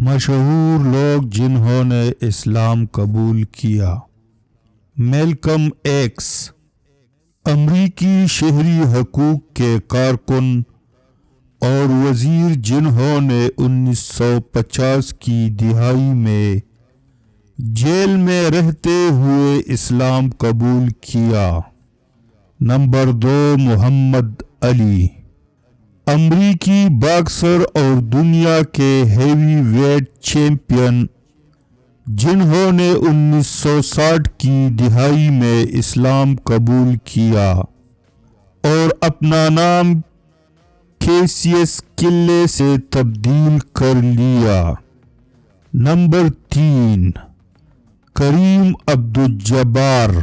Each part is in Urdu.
مشہور لوگ جنہوں نے اسلام قبول کیا۔ میلکم ایکس امریکی شہری حقوق کے کارکن اور وزیر جنہوں نے 1950 کی دہائی میں جیل میں رہتے ہوئے اسلام قبول کیا۔ نمبر 2 محمد علی امریکی باکسر اور دنیا کے ہیوی ویٹ چیمپئن جنہوں نے 1960 کی دہائی میں اسلام قبول کیا اور اپنا نام کیسیس کلے سے تبدیل کر لیا۔ نمبر 3 کریم عبدالجبار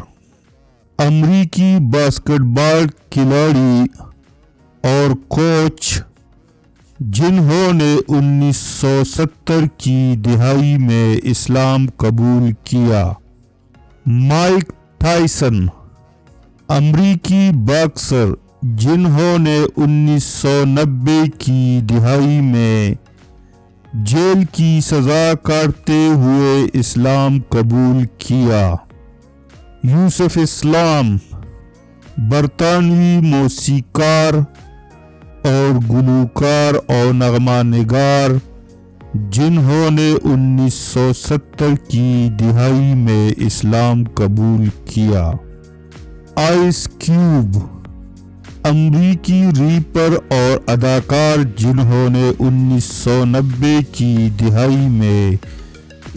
امریکی باسکٹ بال کھلاڑی اور کوچ جنہوں نے 1970 کی دہائی میں اسلام قبول کیا۔ مائک ٹائسن امریکی باکسر جنہوں نے 1990 کی دہائی میں جیل کی سزا کاٹتے ہوئے اسلام قبول کیا۔ یوسف اسلام برطانوی موسیقار اور گلوکار اور نغمہ نگار جنہوں نے 1970 کی دہائی میں اسلام قبول کیا۔ آئس کیوب امریکی ریپر اور اداکار جنہوں نے 1990 کی دہائی میں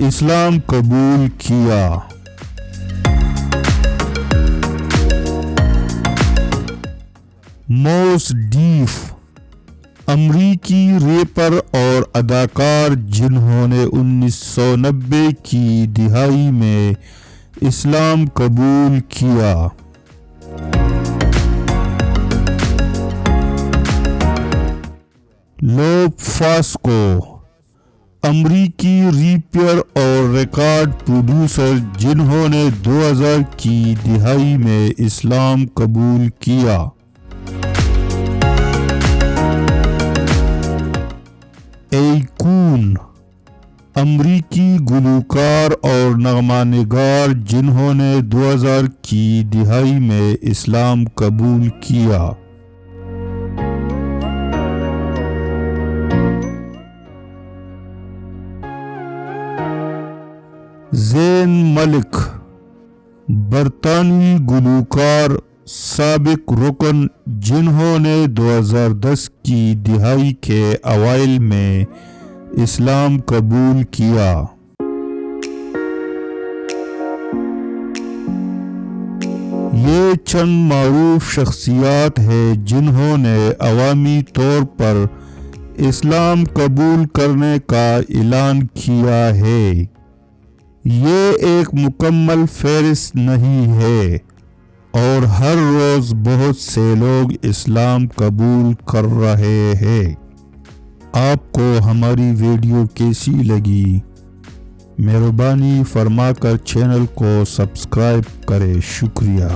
اسلام قبول کیا۔ موس ڈیف امریکی ریپر اور اداکار جنہوں نے 1990 کی دہائی میں اسلام قبول کیا۔ لوپ فاسکو امریکی ریپر اور ریکارڈ پروڈیوسر جنہوں نے 2000 کی دہائی میں اسلام قبول کیا۔ ایکون امریکی گلوکار اور نغمہ نگار جنہوں نے 2000 کی دہائی میں اسلام قبول کیا۔ زین ملک برطانوی گلوکار سابق رکن جنہوں نے 2010 کی دہائی کے اوائل میں اسلام قبول کیا۔ یہ چند معروف شخصیات ہیں جنہوں نے عوامی طور پر اسلام قبول کرنے کا اعلان کیا ہے۔ یہ ایک مکمل فہرست نہیں ہے اور ہر روز بہت سے لوگ اسلام قبول کر رہے ہیں۔ آپ کو ہماری ویڈیو کیسی لگی؟ مہربانی فرما کر چینل کو سبسکرائب کریں۔ شکریہ۔